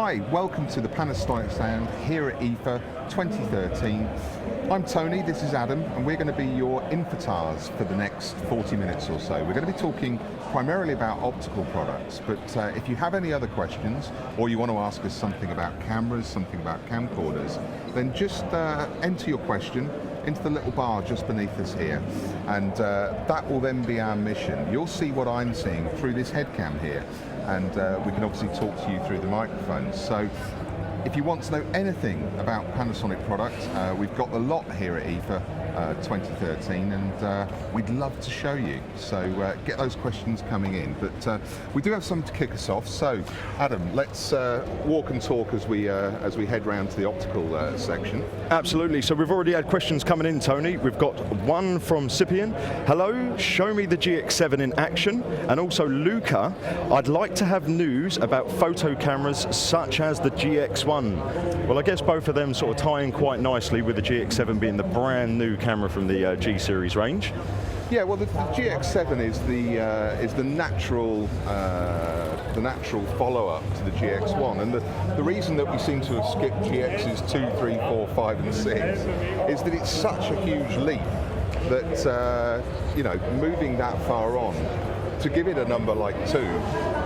Hi, welcome to the Panasonic stand here at IFA 2013. I'm Tony, this is Adam, and we're going to be your INFOTARs for the next 40 minutes or so. We're going to be talking primarily about optical products, but if you have any other questions, or you want to ask us something about cameras, something about camcorders, then just enter your question into the little bar just beneath us here, and that will then be our mission. You'll see what I'm seeing through this head cam here, and we can obviously talk to you through the microphones. So if you want to know anything about Panasonic products, we've got a lot here at IFA 2013, and we'd love to show you. So get those questions coming in. But we do have some to kick us off. So Adam, let's walk and talk as we head round to the optical section. Absolutely. So we've already had questions coming in, Tony. We've got one from Cyprian. Hello, show me the GX7 in action. And also Luca, I'd like to have news about photo cameras such as the GX1. Well, I guess both of them sort of tie in quite nicely with the GX7 being the brand new camera from the G series range. Yeah, well, the GX7 is the natural follow-up to the GX1, and the reason that we seem to have skipped GXs 2, 3, 4, 5, and 6 is that it's such a huge leap that you know, moving that far on to give it a number like 2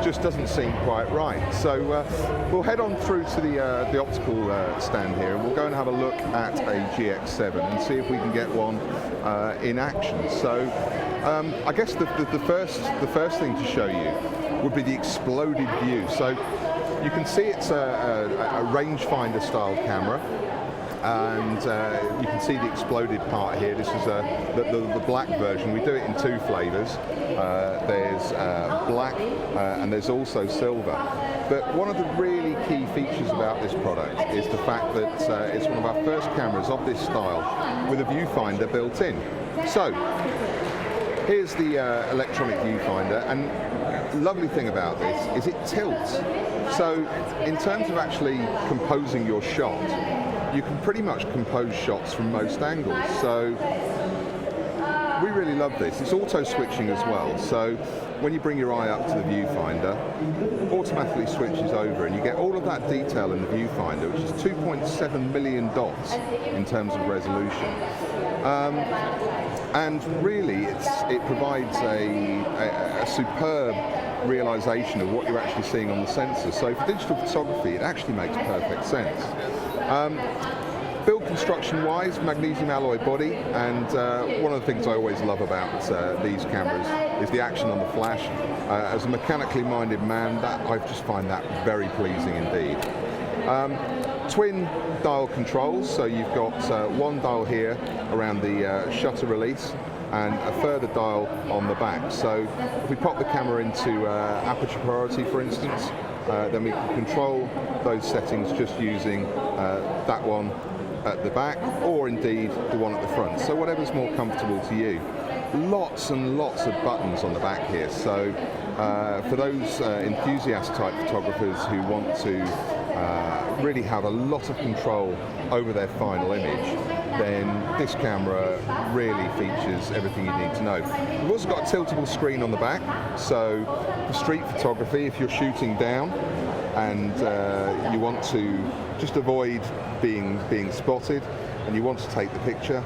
just doesn't seem quite right. So we'll head on through to the optical stand here, and we'll go and have a look at a GX7 and see if we can get one in action. So I guess the first thing to show you would be the exploded view. So you can see it's a rangefinder style camera, and you can see the exploded part here. This is the black version. We do it in 2 flavors. There's black and there's also silver. But one of the really key features about this product is the fact that it's one of our first cameras of this style with a viewfinder built in. So here's the electronic viewfinder, and the lovely thing about this is it tilts. So in terms of actually composing your shot, you can pretty much compose shots from most angles. So we really love this. It's auto switching as well. So when you bring your eye up to the viewfinder, automatically switches over, and you get all of that detail in the viewfinder, which is 2.7 million dots in terms of resolution. And really, it provides a superb realization of what you're actually seeing on the sensor. So for digital photography, it actually makes perfect sense. Build construction wise, magnesium alloy body, and one of the things I always love about these cameras is the action on the flash. As a mechanically minded man, I just find that very pleasing indeed. Twin dial controls, so you've got one dial here around the shutter release and a further dial on the back. So if we pop the camera into aperture priority, for instance, then we can control those settings just using that one at the back, or indeed the one at the front. So whatever's more comfortable to you. Lots and lots of buttons on the back here. So for those enthusiast type photographers who want to really have a lot of control over their final image, then this camera really features everything you need to know. We've also got a tiltable screen on the back, so for street photography, if you're shooting down and you want to just avoid being spotted and you want to take the picture,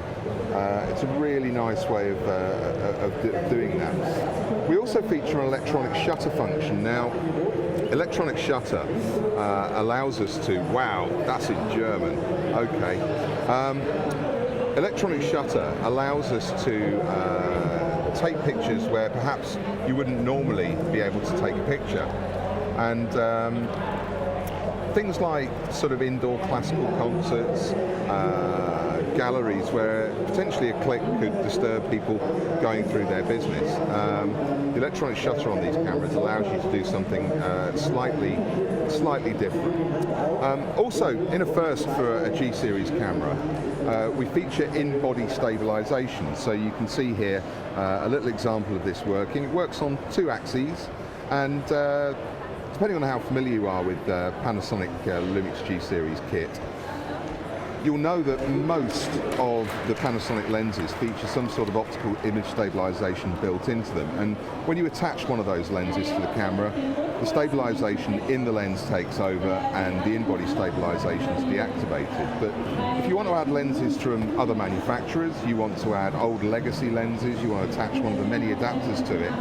it's a really nice way of doing that. We also feature an electronic shutter function. Now, electronic shutter allows us to, wow, that's in German, okay. Electronic shutter allows us to take pictures where perhaps you wouldn't normally be able to take a picture. And things like sort of indoor classical concerts, galleries where potentially a click could disturb people going through their business. The electronic shutter on these cameras allows you to do something slightly different. Also, in a first for a G series camera, we feature in-body stabilization. So you can see here a little example of this working. It works on 2 axes, and depending on how familiar you are with Panasonic Lumix G series kit, you'll know that most of the Panasonic lenses feature some sort of optical image stabilization built into them. And when you attach one of those lenses to the camera, the stabilization in the lens takes over and the in-body stabilization is deactivated. But if you want to add lenses from other manufacturers, you want to add old legacy lenses, you want to attach one of the many adapters to it,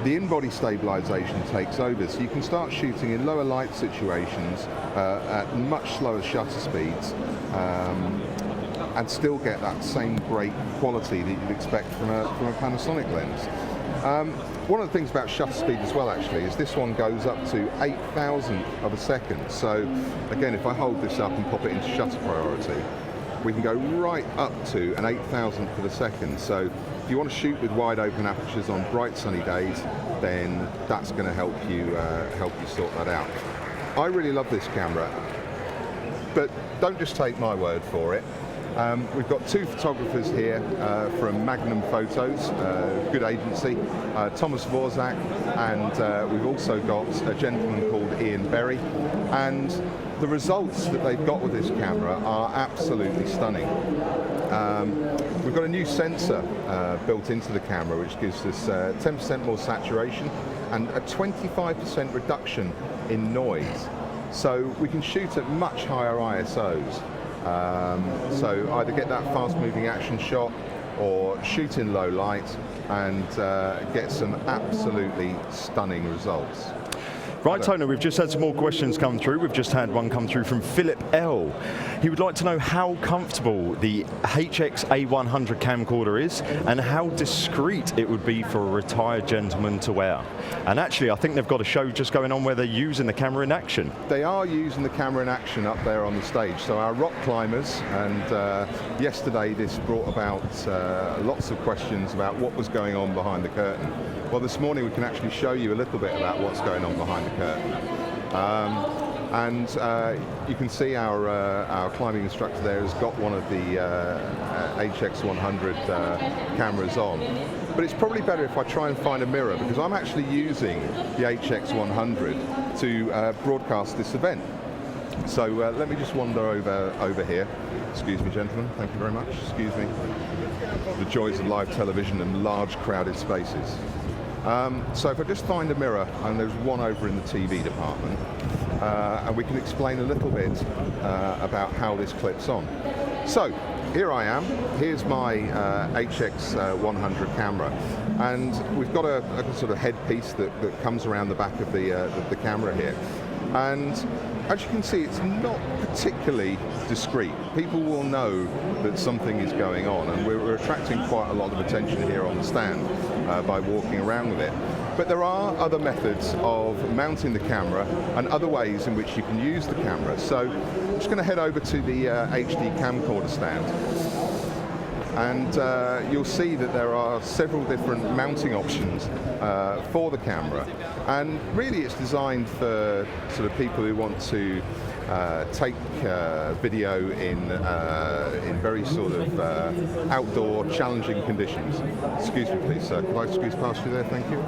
the in-body stabilization takes over, so you can start shooting in lower light situations at much slower shutter speeds and still get that same great quality that you'd expect from a Panasonic lens. One of the things about shutter speed as well actually is this one goes up to 8,000 of a second. So again, if I hold this up and pop it into shutter priority, we can go right up to an 8,000th of a second. So if you want to shoot with wide open apertures on bright sunny days, then that's going to help you sort that out. I really love this camera, but don't just take my word for it. We've got two photographers here from Magnum Photos, good agency, Thomas Vorzak, and we've also got a gentleman called Ian Berry, and the results that they've got with this camera are absolutely stunning. We've got a new sensor built into the camera which gives us 10% more saturation and a 25% reduction in noise. So we can shoot at much higher ISOs. So either get that fast-moving action shot or shoot in low light and get some absolutely stunning results. Right, Tony, we've just had some more questions come through. We've just had one come through from Philip L. He would like to know how comfortable the HX A100 camcorder is and how discreet it would be for a retired gentleman to wear. And actually, I think they've got a show just going on where they're using the camera in action. They are using the camera in action up there on the stage. So our rock climbers, and yesterday this brought about lots of questions about what was going on behind the curtain. Well, this morning we can actually show you a little bit about what's going on behind the curtain. You can see our climbing instructor there has got one of the HX100 cameras on. But it's probably better if I try and find a mirror, because I'm actually using the HX100 to broadcast this event. So let me just wander over here. Excuse me, gentlemen. Thank you very much. Excuse me. The joys of live television and large crowded spaces. So if I just find a mirror, and there's one over in the TV department, and we can explain a little bit about how this clips on. So here I am, here's my HX100 camera, and we've got a sort of headpiece that comes around the back of the camera here. And as you can see, it's not particularly discreet. People will know that something is going on, and we're attracting quite a lot of attention here on the stand by walking around with it. But there are other methods of mounting the camera and other ways in which you can use the camera. So I'm just going to head over to the HD camcorder stand. And you'll see that there are several different mounting options for the camera, and really it's designed for sort of people who want to take video in very sort of outdoor, challenging conditions. Excuse me, please, sir. Could I squeeze past you there? Thank you.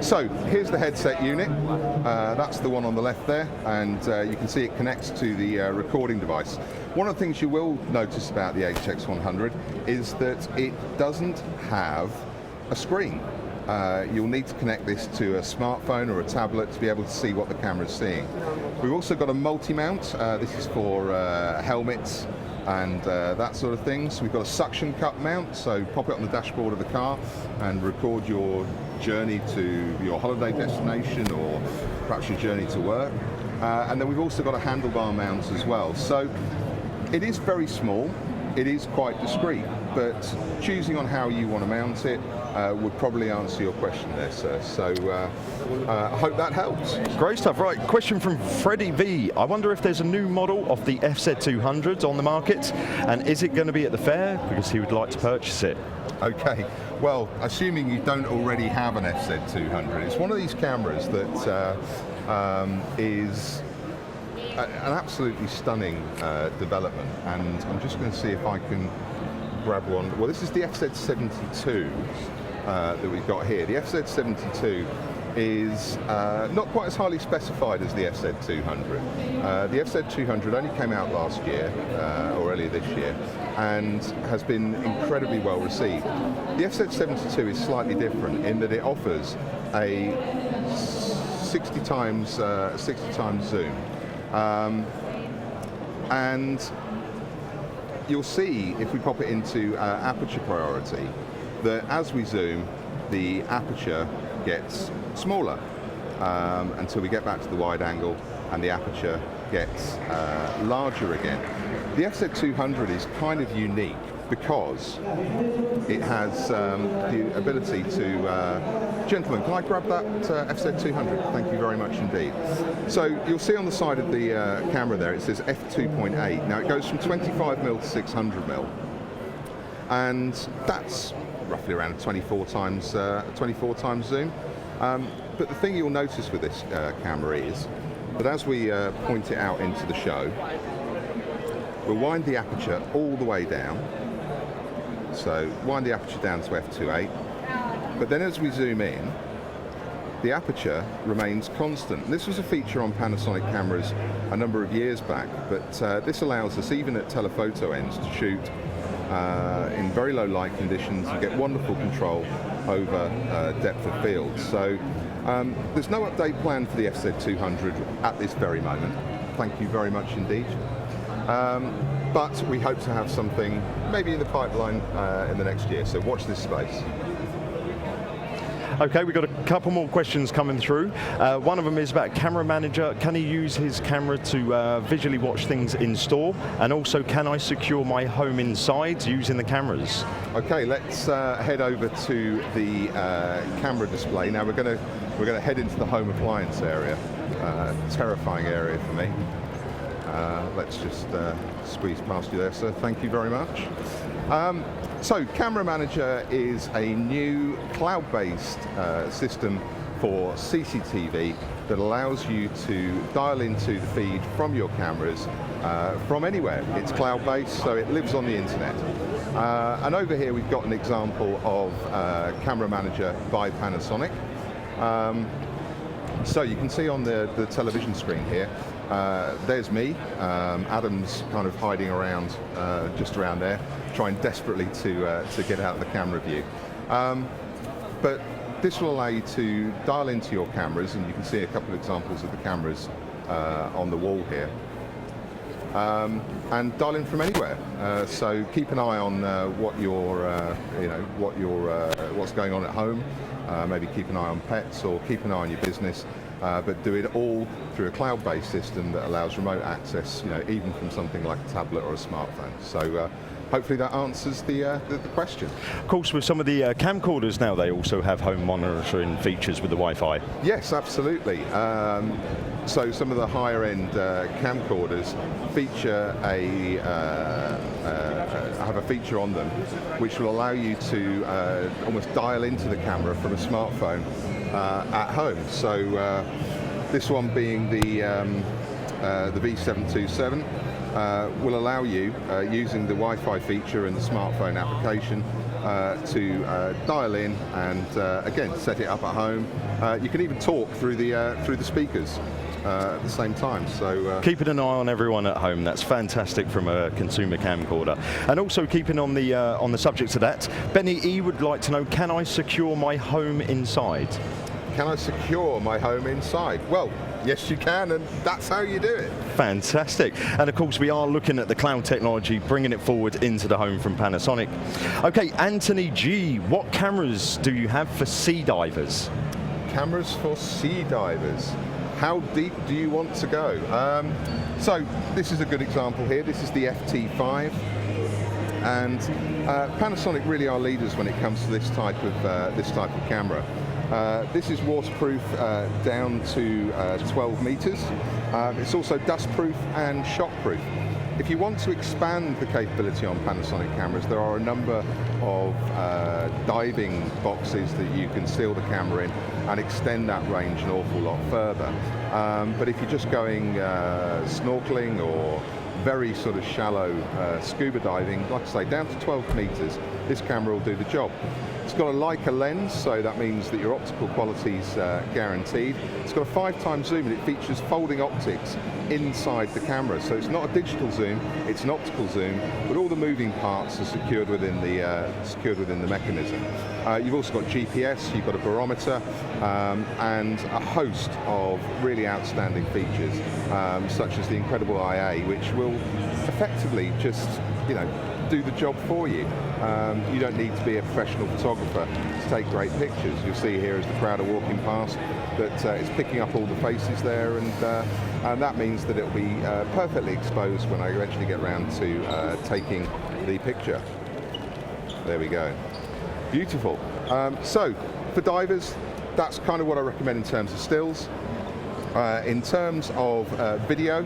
So here's the headset unit. That's the one on the left there, and you can see it connects to the recording device. One of the things you will notice about the HX100 is that it doesn't have a screen. You'll need to connect this to a smartphone or a tablet to be able to see what the camera's seeing. We've also got a multi-mount. This is for helmets and that sort of thing. So we've got a suction cup mount, so pop it on the dashboard of the car and record your journey to your holiday destination or perhaps your journey to work. And then we've also got a handlebar mount as well. So it is very small, it is quite discreet, but choosing on how you want to mount it would probably answer your question there, sir. So I hope that helps. Great stuff. Right, question from Freddie V. I wonder if there's a new model of the FZ200 on the market, and is it going to be at the fair? Because he would like to purchase it. Okay, well, assuming you don't already have an FZ200, it's one of these cameras that is an absolutely stunning development, and I'm just going to see if I can grab one. Well, this is the FZ72 that we've got here. The FZ72 is not quite as highly specified as the FZ200. The FZ200 only came out last year, or earlier this year, and has been incredibly well received. The FZ72 is slightly different in that it offers a 60 times zoom, and you'll see if we pop it into aperture priority that as we zoom, the aperture gets smaller until we get back to the wide angle and the aperture gets larger again. The FZ200 is kind of unique because it has the ability to, gentlemen, can I grab that FZ200? Thank you very much indeed. So you'll see on the side of the camera there, it says f2.8. Now it goes from 25mm to 600mm, and that's roughly around 24 times zoom. But the thing you'll notice with this camera is that as we point it out into the show, we'll wind the aperture all the way down. So wind the aperture down to f2.8, but then as we zoom in, the aperture remains constant. This was a feature on Panasonic cameras a number of years back, but this allows us, even at telephoto ends, to shoot in very low light conditions and get wonderful control over depth of field. So there's no update planned for the FZ200 at this very moment. Thank you very much indeed. But we hope to have something maybe in the pipeline in the next year, so watch this space. Okay, we've got a couple more questions coming through. One of them is about camera manager. Can he use his camera to visually watch things in store? And also, can I secure my home inside using the cameras? Okay, let's head over to the camera display. Now we're going to head into the home appliance area. Terrifying area for me. Let's just squeeze past you there, sir. Thank you very much. So Camera Manager is a new cloud-based system for CCTV that allows you to dial into the feed from your cameras from anywhere. It's cloud-based, so it lives on the internet. And over here we've got an example of Camera Manager by Panasonic. So you can see on the television screen here, there's me. Adam's kind of hiding around, just around there, trying desperately to get out of the camera view. But this will allow you to dial into your cameras, and you can see a couple of examples of the cameras on the wall here, and dial in from anywhere. So keep an eye on what's going on at home. Maybe keep an eye on pets or keep an eye on your business, but do it all through a cloud-based system that allows remote access, even from something like a tablet or a smartphone. So hopefully that answers the question. Of course, with some of the camcorders now, they also have home monitoring features with the Wi-Fi. Yes, absolutely. So some of the higher-end camcorders feature have a feature on them which will allow you to almost dial into the camera from a smartphone at home. So this one being the V727 will allow you, using the Wi-Fi feature and the smartphone application, to dial in and again set it up at home. You can even talk through the speakers at the same time. So keeping an eye on everyone at home, that's fantastic from a consumer camcorder. And also keeping on the subject of that, Benny E would like to know, can I secure my home inside? Can I secure my home inside? Well, yes you can, and that's how you do it. Fantastic. And of course we are looking at the cloud technology, bringing it forward into the home from Panasonic. Okay, Anthony G, what cameras do you have for sea divers? Cameras for sea divers. How deep do you want to go? So this is a good example here. This is the FT5. And Panasonic really are leaders when it comes to this type of camera. This is waterproof down to 12 meters. It's also dustproof and shockproof. If you want to expand the capability on Panasonic cameras, there are a number of diving boxes that you can seal the camera in and extend that range an awful lot further. But if you're just going snorkeling or very sort of shallow scuba diving, like I say, down to 12 meters, this camera will do the job. It's got a Leica lens, so that means that your optical quality is guaranteed. It's got a 5x zoom, and it features folding optics inside the camera. So it's not a digital zoom, it's an optical zoom, but all the moving parts are secured within the mechanism. You've also got GPS, you've got a barometer, and a host of really outstanding features, such as the incredible IA, which will effectively just, do the job for you. You don't need to be a professional photographer to take great pictures. You'll see here as the crowd are walking past that it's picking up all the faces there, and that means that it'll be perfectly exposed when I eventually get around to taking the picture. There we go. Beautiful. So for divers, that's kind of what I recommend in terms of stills. In terms of video,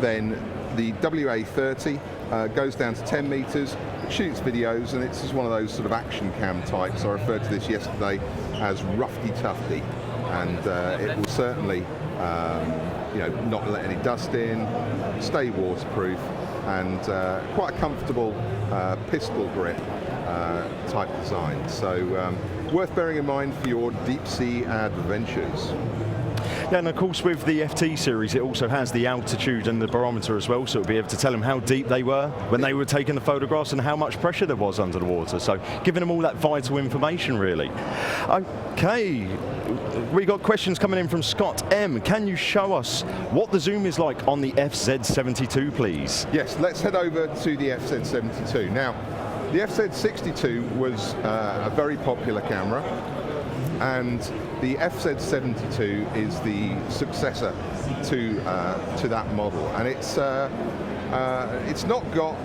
then the WA30 goes down to 10 meters, shoots videos, and it's just one of those sort of action cam types. I referred to this yesterday as roughy tufty, and it will certainly not let any dust in, stay waterproof, and quite a comfortable pistol grip type design. So worth bearing in mind for your deep sea adventures. Yeah, and of course with the FT series, it also has the altitude and the barometer as well, so it'll be able to tell them how deep they were when they were taking the photographs and how much pressure there was under the water. So giving them all that vital information, really. Okay, we got questions coming in from Scott M. Can you show us what the zoom is like on the FZ72, please? Yes, let's head over to the FZ72. Now, the FZ62 was a very popular camera, and the FZ72 is the successor to that model, and it's not got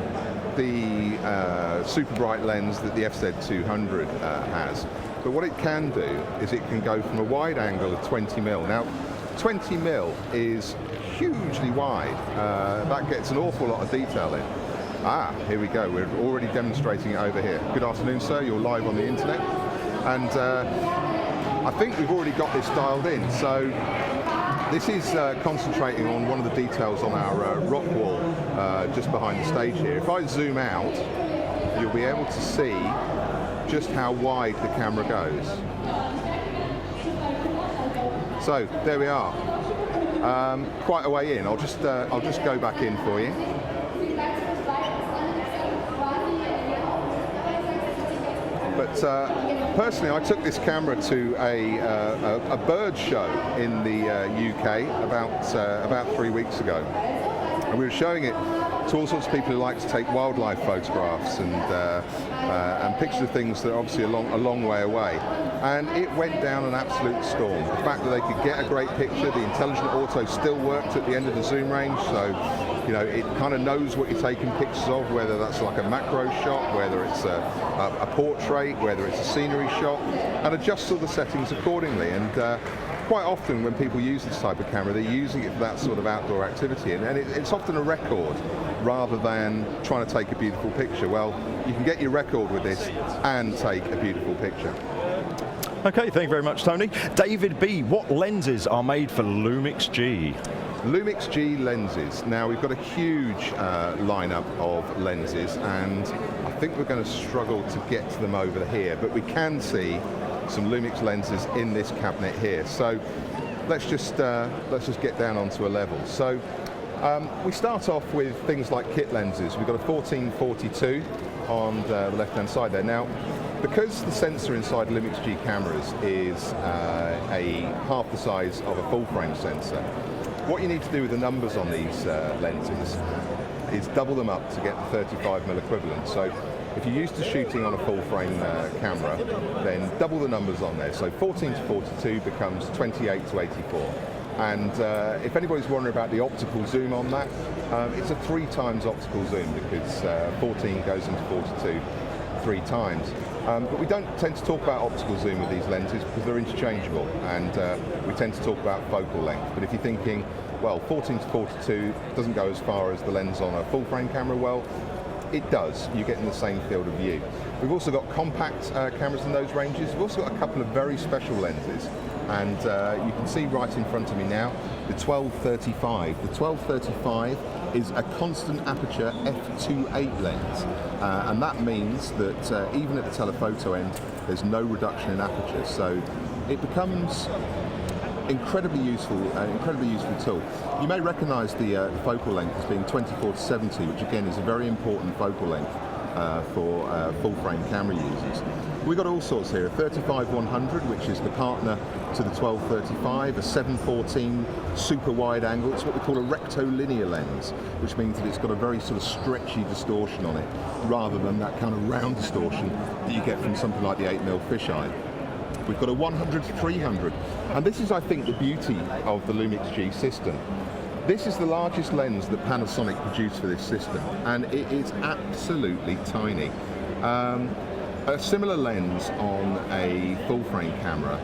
the super bright lens that the FZ200 has, but what it can do is it can go from a wide angle of 20mm. Now, 20mm is hugely wide. That gets an awful lot of detail in. Here we go. We're already demonstrating it over here. Good afternoon, sir. You're live on the internet, and I think we've already got this dialed in. So this is concentrating on one of the details on our rock wall just behind the stage here. If I zoom out, you'll be able to see just how wide the camera goes. So there we are. Quite a way in. I'll just go back in for you. But personally, I took this camera to a bird show in the UK about 3 weeks ago, and we were showing it to all sorts of people who like to take wildlife photographs and pictures of things that are obviously a long way away. And it went down an absolute storm. The fact that they could get a great picture, the intelligent auto still worked at the end of the zoom range, so it kind of knows what you're taking pictures of, whether that's like a macro shot, whether it's a portrait, whether it's a scenery shot, and adjusts all the settings accordingly. And quite often when people use this type of camera, they're using it for that sort of outdoor activity, and it's often a record rather than trying to take a beautiful picture. Well, you can get your record with this and take a beautiful picture. Okay, thank you very much, Tony. David B, what lenses are made for Lumix G? Lumix G lenses. Now, we've got a huge lineup of lenses, and I think we're going to struggle to get to them over here, but we can see some Lumix lenses in this cabinet here. So let's just get down onto a level. So we start off with things like kit lenses. We've got a 1442 on the left-hand side there. Now, because the sensor inside Lumix G cameras is half the size of a full-frame sensor, what you need to do with the numbers on these lenses is double them up to get the 35mm equivalent. So if you're used to shooting on a full-frame camera, then double the numbers on there. So 14 to 42 becomes 28 to 84. And if anybody's wondering about the optical zoom on that, it's a 3 times optical zoom, because 14 goes into 42 3 times. But we don't tend to talk about optical zoom with these lenses because they're interchangeable, and we tend to talk about focal length. But if you're thinking, well, 14 to 42 doesn't go as far as the lens on a full frame camera, well, it does. You get in the same field of view. We've also got compact cameras in those ranges. We've also got a couple of very special lenses, and you can see right in front of me now the 1235. The 1235 is a constant aperture f2.8 lens, and that means that even at the telephoto end, there's no reduction in aperture. So it becomes incredibly useful tool. You may recognise the focal length as being 24-70, which again is a very important focal length for full-frame camera users. We've got all sorts here, a 35-100, which is the partner to the 12-35, a 7-14 super wide angle. It's what we call a rectilinear lens, which means that it's got a very sort of stretchy distortion on it, rather than that kind of round distortion that you get from something like the 8mm fisheye. We've got a 100-300, and this is, I think, the beauty of the Lumix G system. This is the largest lens that Panasonic produced for this system, and it is absolutely tiny. A similar lens on a full-frame camera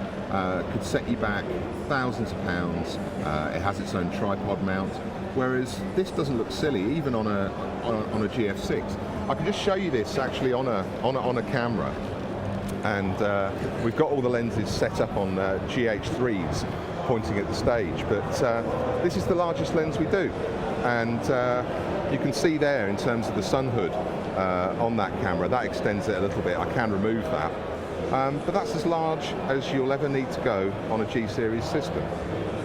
could set you back thousands of pounds. It has its own tripod mount, whereas this doesn't look silly, even on a GF6. I can just show you this actually on a camera. And we've got all the lenses set up on GH3s pointing at the stage, but this is the largest lens we do, and you can see there in terms of the sun hood on that camera, that extends it a little bit. I can remove that, but that's as large as you'll ever need to go on a G series system.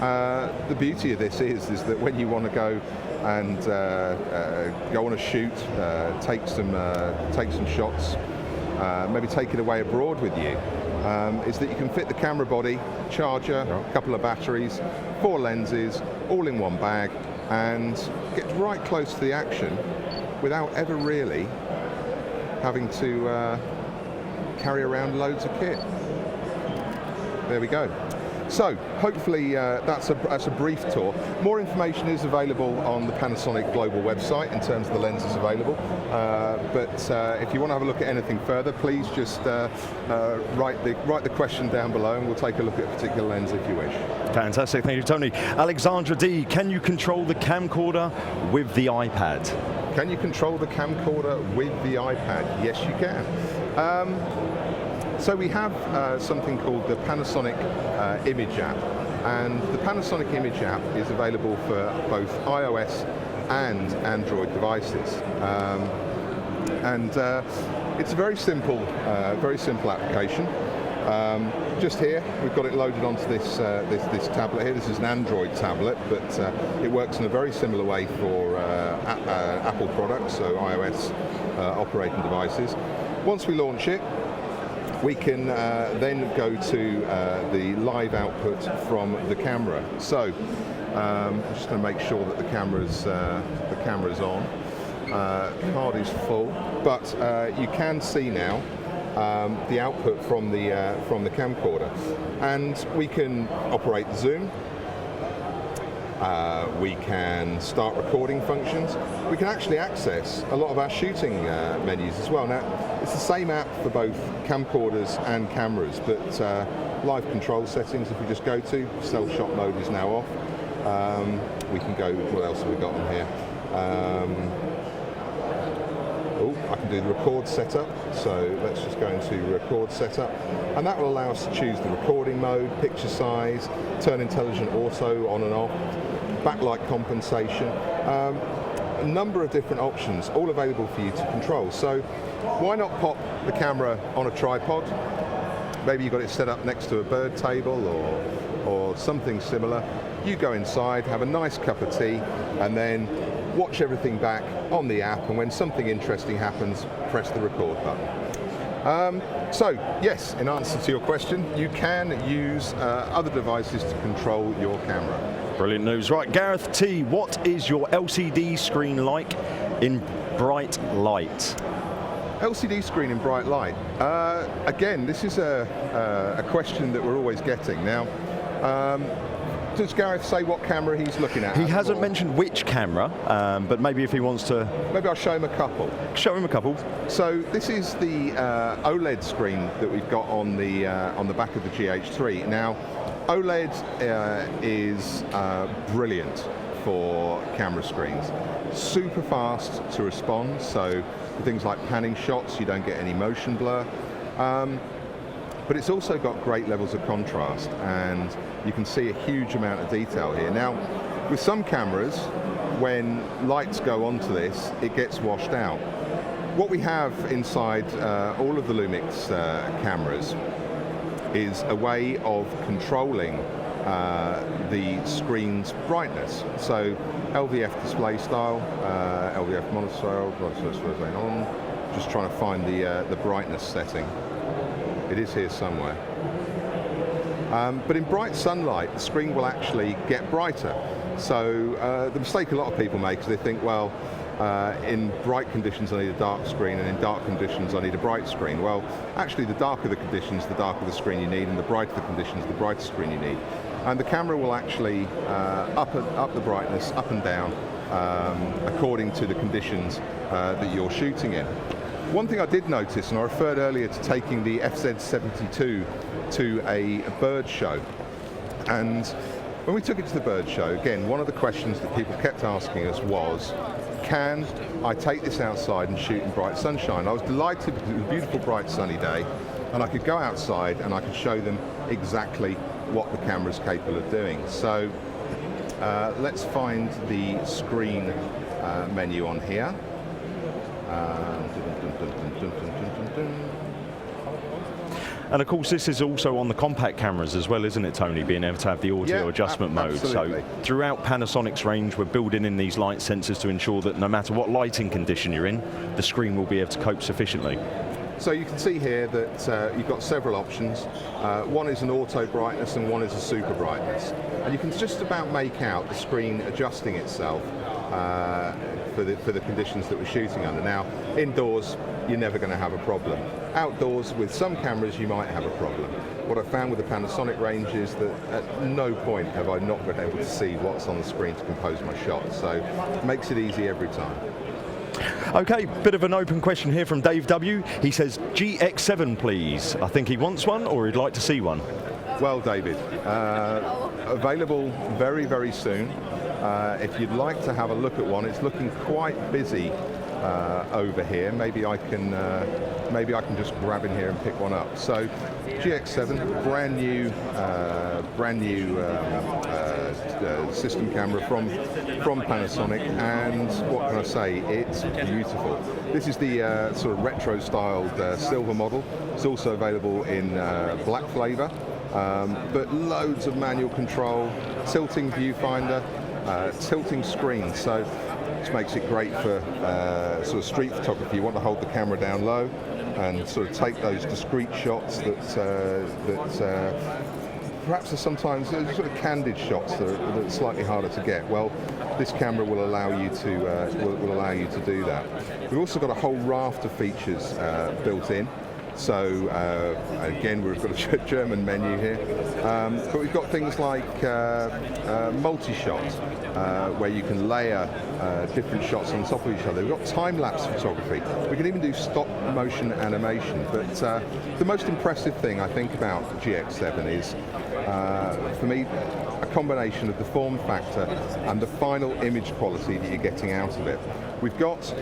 The beauty of this is that when you want to go and go on a shoot, take some shots, maybe take it away abroad with you, is that you can fit the camera body, charger, a couple of batteries, 4 lenses, all in one bag, and get right close to the action without ever really having to carry around loads of kit. There we go. So hopefully that's a brief tour. More information is available on the Panasonic global website in terms of the lenses available. But if you want to have a look at anything further, please just write the question down below, and we'll take a look at a particular lens if you wish. Fantastic, thank you, Tony. Alexandra D, can you control the camcorder with the iPad? Can you control the camcorder with the iPad? Yes, you can. So we have something called the Panasonic Image app, and the Panasonic Image app is available for both iOS and Android devices, and it's a very simple application. Just here, we've got it loaded onto this tablet here. This is an Android tablet, but it works in a very similar way for Apple products, so iOS operating devices. Once we launch it, we can then go to the live output from the camera. So I'm just going to make sure that the camera's on. Card is full, but you can see now the output from the camcorder, and we can operate the zoom. We can start recording functions. We can actually access a lot of our shooting menus as well. Now, it's the same app for both camcorders and cameras, but live control settings, if we just go to, self-shot mode is now off. We can go, what else have we got on here? I can do the record setup, so let's just go into record setup, and that will allow us to choose the recording mode, picture size, turn intelligent auto on and off, backlight compensation, a number of different options, all available for you to control. So why not pop the camera on a tripod? Maybe you've got it set up next to a bird table or something similar. You go inside, have a nice cup of tea, and then watch everything back on the app, and when something interesting happens, press the record button. So yes, in answer to your question, you can use other devices to control your camera. Brilliant news. Right, Gareth T, what is your LCD screen like in bright light? LCD screen in bright light. Again, this is a question that we're always getting. Now, does Gareth say what camera he's looking at? He hasn't mentioned which camera, but maybe if he wants to... Maybe I'll show him a couple. Show him a couple. So this is the OLED screen that we've got on the back of the GH3. Now, OLED is brilliant for camera screens. Super fast to respond, so for things like panning shots, you don't get any motion blur. But it's also got great levels of contrast, and you can see a huge amount of detail here. Now, with some cameras, when lights go onto this, it gets washed out. What we have inside all of the Lumix cameras is a way of controlling the screen's brightness. So LVF display style, LVF monitor style, on. Just trying to find the brightness setting. It is here somewhere. But in bright sunlight, the screen will actually get brighter. So the mistake a lot of people make is they think, well, in bright conditions I need a dark screen, and in dark conditions I need a bright screen. Well, actually the darker the conditions, the darker the screen you need, and the brighter the conditions, the brighter screen you need. And the camera will actually up the brightness, up and down, according to the conditions that you're shooting in. One thing I did notice, and I referred earlier to taking the FZ72 to a bird show, and when we took it to the bird show, again, one of the questions that people kept asking us was, can I take this outside and shoot in bright sunshine? I was delighted because it was a beautiful, bright, sunny day, and I could go outside and I could show them exactly what the camera is capable of doing. So let's find the screen menu on here. And of course this is also on the compact cameras as well, isn't it, Tony, being able to have the audio adjustment mode. Absolutely. So throughout Panasonic's range we're building in these light sensors to ensure that no matter what lighting condition you're in, the screen will be able to cope sufficiently. So you can see here that you've got several options. One is an auto brightness and one is a super brightness. And you can just about make out the screen adjusting itself for the conditions that we're shooting under. Now, indoors, you're never going to have a problem. Outdoors, with some cameras, you might have a problem. What I found with the Panasonic range is that at no point have I not been able to see what's on the screen to compose my shot. So it makes it easy every time. Okay, bit of an open question here from Dave W. He says, GX7 please. I think he wants one, or he'd like to see one. Well, David, available very, very soon. If you'd like to have a look at one, it's looking quite busy over here. Maybe I can just grab in here and pick one up. So GX7, brand new system camera from Panasonic, and what can I say? It's beautiful. This is the sort of retro-styled silver model. It's also available in black flavour, but loads of manual control, tilting viewfinder, tilting screen. So this makes it great for sort of street photography. You want to hold the camera down low and sort of take those discrete shots that perhaps are sometimes sort of candid shots that are slightly harder to get. Well, this camera will allow you to do that. We've also got a whole raft of features built in. So again, we've got a German menu here, but we've got things like multi-shot, where you can layer different shots on top of each other. We've got time-lapse photography. We can even do stop-motion animation. But the most impressive thing I think about GX7 is, for me, a combination of the form factor and the final image quality that you're getting out of it. We've got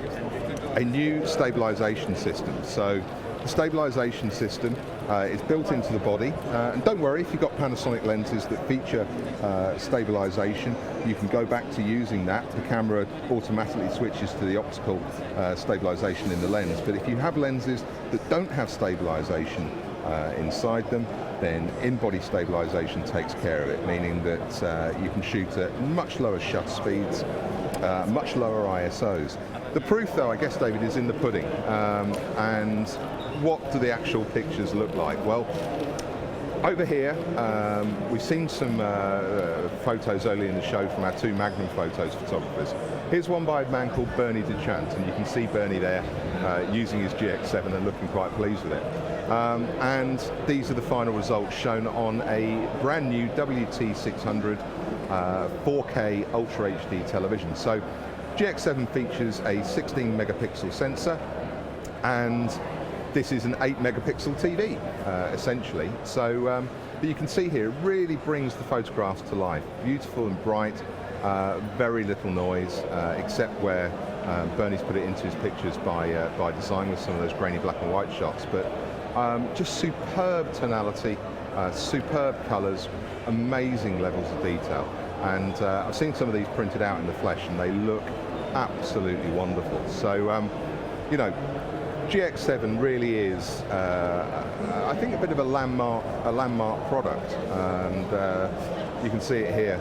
a new stabilization system. So the stabilization system is built into the body, and don't worry, if you've got Panasonic lenses that feature stabilization, you can go back to using that. The camera automatically switches to the optical stabilization in the lens. But if you have lenses that don't have stabilization inside them, then in-body stabilization takes care of it, meaning that you can shoot at much lower shutter speeds, much lower ISOs. The proof, though, I guess, David, is in the pudding. And what do the actual pictures look like? Well, over here, we've seen some photos early in the show from our two Magnum Photos photographers. Here's one by a man called Bernie DeChant, and you can see Bernie there using his GX7 and looking quite pleased with it. And these are the final results shown on a brand new WT600 4K Ultra HD television. So GX7 features a 16 megapixel sensor, and this is an 8 megapixel TV, essentially. So but you can see here, it really brings the photographs to life. Beautiful and bright, very little noise, except where Bernie's put it into his pictures by design with some of those grainy black and white shots. But just superb tonality, superb colours, amazing levels of detail. And I've seen some of these printed out in the flesh, and they look absolutely wonderful. So, you know, GX7 really is, I think, a bit of a landmark product, and you can see it here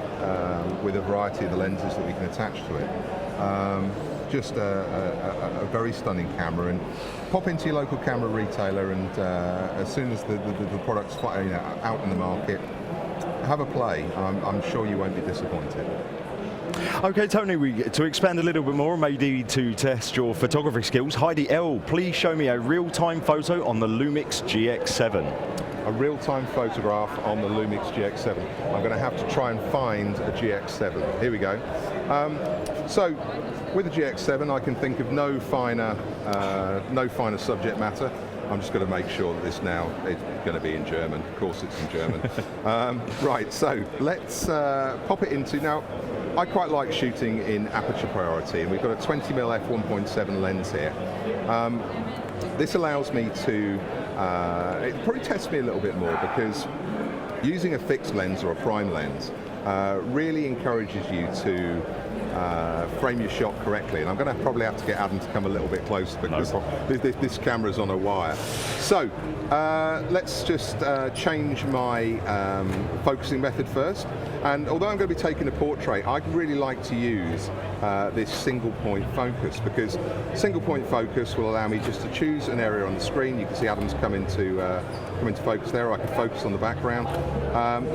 with a variety of the lenses that we can attach to it. Just a very stunning camera, and pop into your local camera retailer, and as soon as the product's out in the market, have a play. I'm sure you won't be disappointed. Okay, Tony, to expand a little bit more, maybe to test your photography skills, Heidi L, please show me a real-time photo on the Lumix GX7. A real-time photograph on the Lumix GX7. I'm going to have to try and find a GX7. Here we go. So, with the GX7, I can think of no finer subject matter. I'm just going to make sure that this now is going to be in German. Of course, it's in German. Right. So let's pop it into now. I quite like shooting in aperture priority, and we've got a 20mm f1.7 lens here. This allows me to, it probably tests me a little bit more, because using a fixed lens or a prime lens really encourages you to frame your shot correctly, and I'm going to probably have to get Adam to come a little bit closer, because this camera's on a wire. So let's just change my focusing method first, and although I'm going to be taking a portrait, I'd really like to use this single point focus, because single point focus will allow me just to choose an area on the screen. You can see Adam's come into focus there, or I can focus on the background.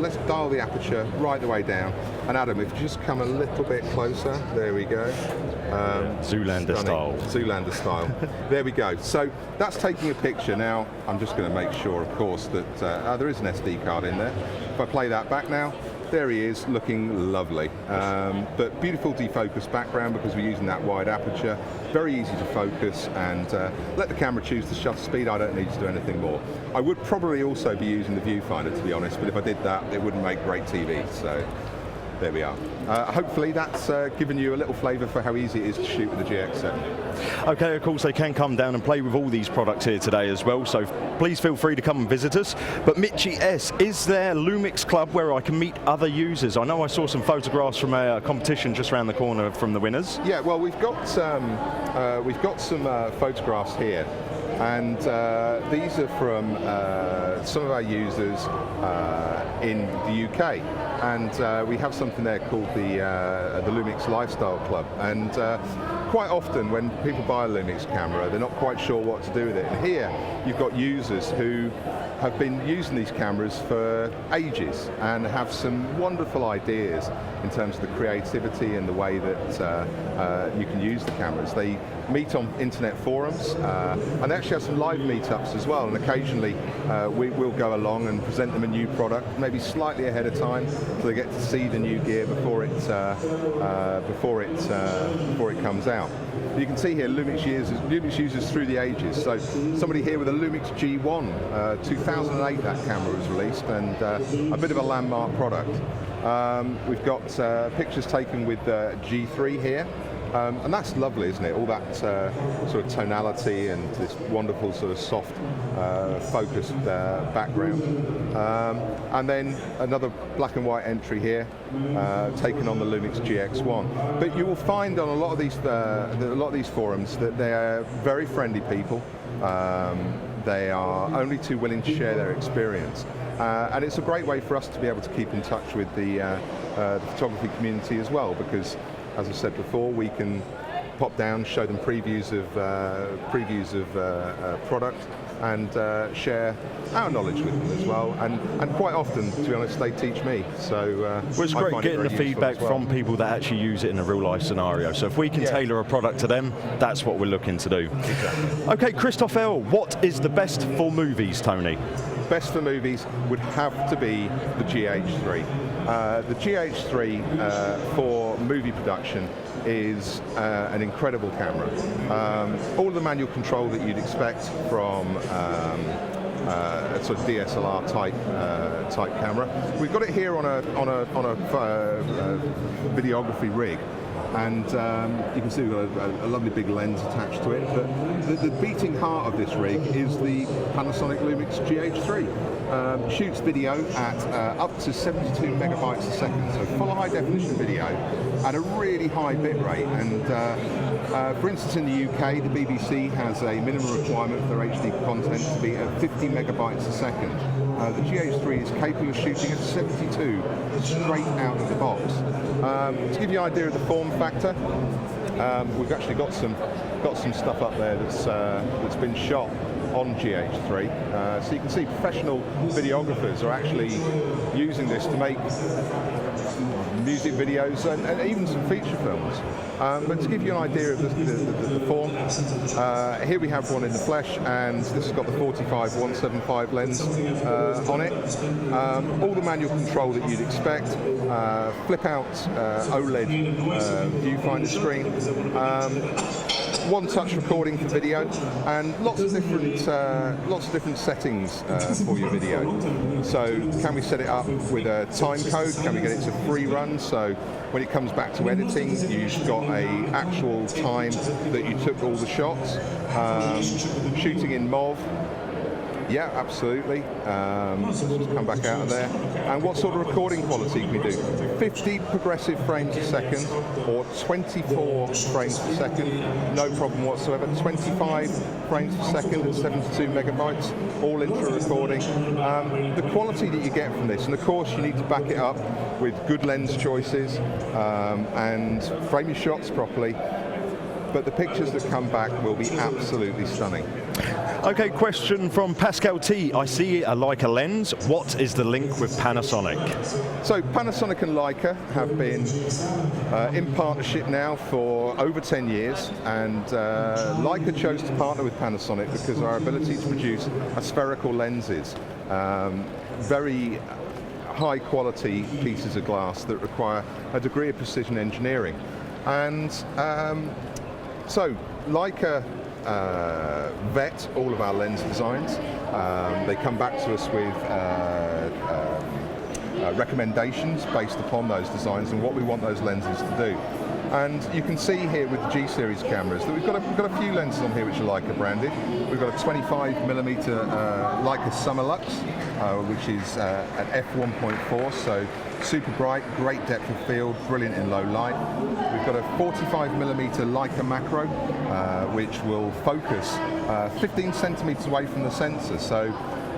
Let's dial the aperture right the way down, and Adam, if you just come a little bit closer, there we go. Zoolander style. Zoolander style. There we go. So that's taking a picture. Now I'm just going to make sure, of course, that there is an SD card in there. If I play that back now, there he is, looking lovely. But beautiful defocused background, because we're using that wide aperture. Very easy to focus, and let the camera choose the shutter speed. I don't need to do anything more. I would probably also be using the viewfinder, to be honest, but if I did that, it wouldn't make great TV. So there we are. Hopefully that's given you a little flavour for how easy it is to shoot with the GX7. Okay, of course they can come down and play with all these products here today as well, so please feel free to come and visit us. But Mitchie S, is there Lumix Club where I can meet other users? I know I saw some photographs from a competition just around the corner from the winners. Yeah, well, we've got some photographs here, and these are from some of our users in the UK. And we have something there called the Lumix Lifestyle Club, and quite often when people buy a Lumix camera, they're not quite sure what to do with it. And here you've got users who have been using these cameras for ages and have some wonderful ideas in terms of the creativity and the way that you can use the cameras. They meet on internet forums, and they actually have some live meetups as well, and occasionally we'll go along and present them a new product, maybe slightly ahead of time, so they get to see the new gear before it comes out. You can see here Lumix users through the ages. So somebody here with a Lumix G1, 2008 that camera was released, and a bit of a landmark product. We've got pictures taken with G3 here. And that's lovely, isn't it? All that sort of tonality and this wonderful sort of soft, focused background. And then another black and white entry here, taken on the Lumix GX1. But you will find on a lot of these forums that they are very friendly people. They are only too willing to share their experience. And it's a great way for us to be able to keep in touch with the photography community as well, because, as I said before, we can pop down, show them previews of product, and share our knowledge with them as well. And quite often, to be honest, they teach me. So well, it's great getting the feedback from people that actually use it in a real life scenario. So if we can tailor a product to them, that's what we're looking to do. Exactly. Okay, Christoph L, what is the best for movies, Tony? Best for movies would have to be the GH3. The GH3 for movie production is an incredible camera. All of the manual control that you'd expect from a sort of DSLR type camera. We've got it here on a videography rig. and you can see we've got a lovely big lens attached to it. But the beating heart of this rig is the Panasonic Lumix GH3. Shoots video at up to 72 megabytes a second, so full high definition video at a really high bit rate. And for instance, in the UK, the BBC has a minimum requirement for their HD content to be at 50 megabytes a second. The GH3 is capable of shooting at 72 straight out of the box. To give you an idea of the form factor, we've actually got some stuff up there that's been shot on GH3. So you can see professional videographers are actually using this to make music videos and even some feature films. But to give you an idea of the form, here we have one in the flesh, and this has got the 45-175 lens on it. All the manual control that you'd expect, flip out OLED viewfinder screen, one touch recording for video, and lots of different settings for your video. So can we set it up with a time code? Can we get it to free run? So when it comes back to editing, you've got a actual time that you took all the shots. Shooting in MOV. Yeah, absolutely. Let's just come back out of there. And what sort of recording quality can we do? 50 progressive frames a second or 24 frames per second, no problem whatsoever. 25 frames per second at 72 megabytes, all intra recording. The quality that you get from this, and of course you need to back it up with good lens choices and frame your shots properly, but the pictures that come back will be absolutely stunning. Okay, question from Pascal T. I see a Leica lens. What is the link with Panasonic? So Panasonic and Leica have been in partnership now for over 10 years, and Leica chose to partner with Panasonic because of our ability to produce aspherical lenses, very high quality pieces of glass that require a degree of precision engineering. And so Leica vet all of our lens designs. They come back to us with recommendations based upon those designs and what we want those lenses to do. And you can see here with the G-series cameras that we've got a few lenses on here which are Leica branded. We've got a 25mm Leica Summilux, which is an f1.4, so super bright, great depth of field, brilliant in low light. We've got a 45mm Leica Macro, which will focus 15 centimeters away from the sensor, so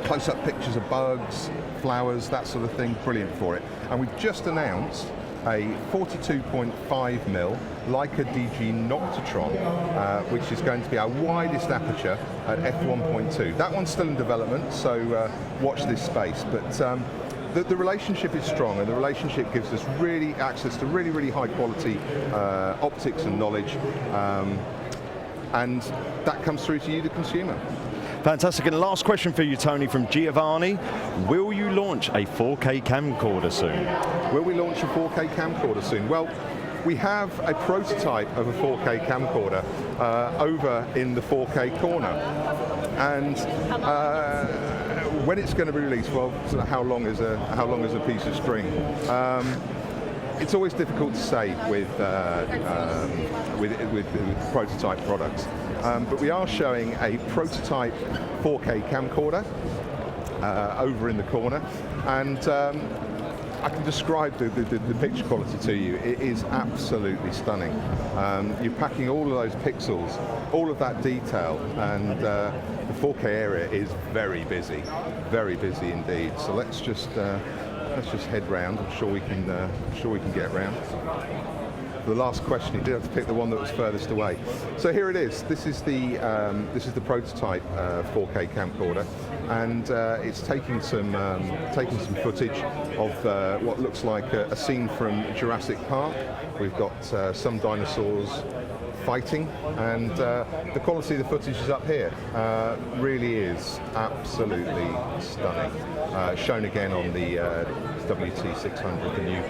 close-up pictures of bugs, flowers, that sort of thing, brilliant for it. And we've just announced a 42.5mm Leica DG Noctatron, which is going to be our widest aperture at f1.2. That one's still in development, so watch this space. But the relationship is strong, and the relationship gives us really access to really high quality optics and knowledge, and that comes through to you, the consumer. Fantastic. And last question for you, Tony, from Giovanni. Will you launch a 4K camcorder soon? Will we launch a 4K camcorder soon? Well, we have a prototype of a 4K camcorder over in the 4K corner. And when it's going to be released, well, sort of how long is a piece of string? It's always difficult to say with prototype products, but we are showing a prototype 4K camcorder over in the corner, and I can describe the picture quality to you. It is absolutely stunning. You're packing all of those pixels, all of that detail, and the 4K area is very busy indeed. So let's just head round. I'm sure we can get round. The last question, you did have to pick the one that was furthest away. So here it is. This is the prototype 4K camcorder, and it's taking some footage of what looks like a scene from Jurassic Park. We've got some dinosaurs fighting, and the quality of the footage is up here. Really is absolutely stunning. Shown again on the WT600, the new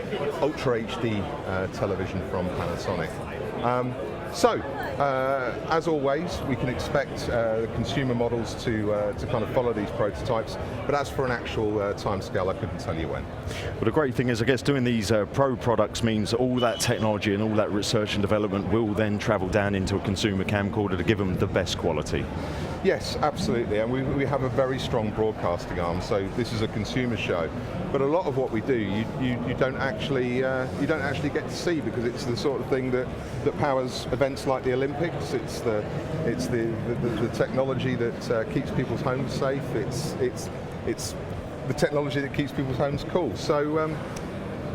Ultra HD television from Panasonic. So, as always, we can expect the consumer models to kind of follow these prototypes, but as for an actual timescale, I couldn't tell you when. Well, the great thing is, I guess, doing these pro products means all that technology and all that research and development will then travel down into a consumer camcorder to give them the best quality. Yes, absolutely, and we have a very strong broadcasting arm, so this is a consumer show. But a lot of what we do, you don't actually get to see, because it's the sort of thing that powers events like the Olympics. It's the technology that keeps people's homes safe. It's the technology that keeps people's homes cool. So.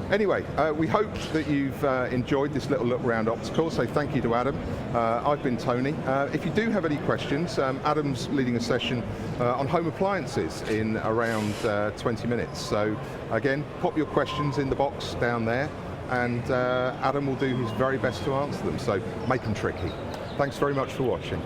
Anyway, we hope that you've enjoyed this little look around Optical, so thank you to Adam. I've been Tony. If you do have any questions, Adam's leading a session on home appliances in around 20 minutes. So again, pop your questions in the box down there, and Adam will do his very best to answer them, so make them tricky. Thanks very much for watching.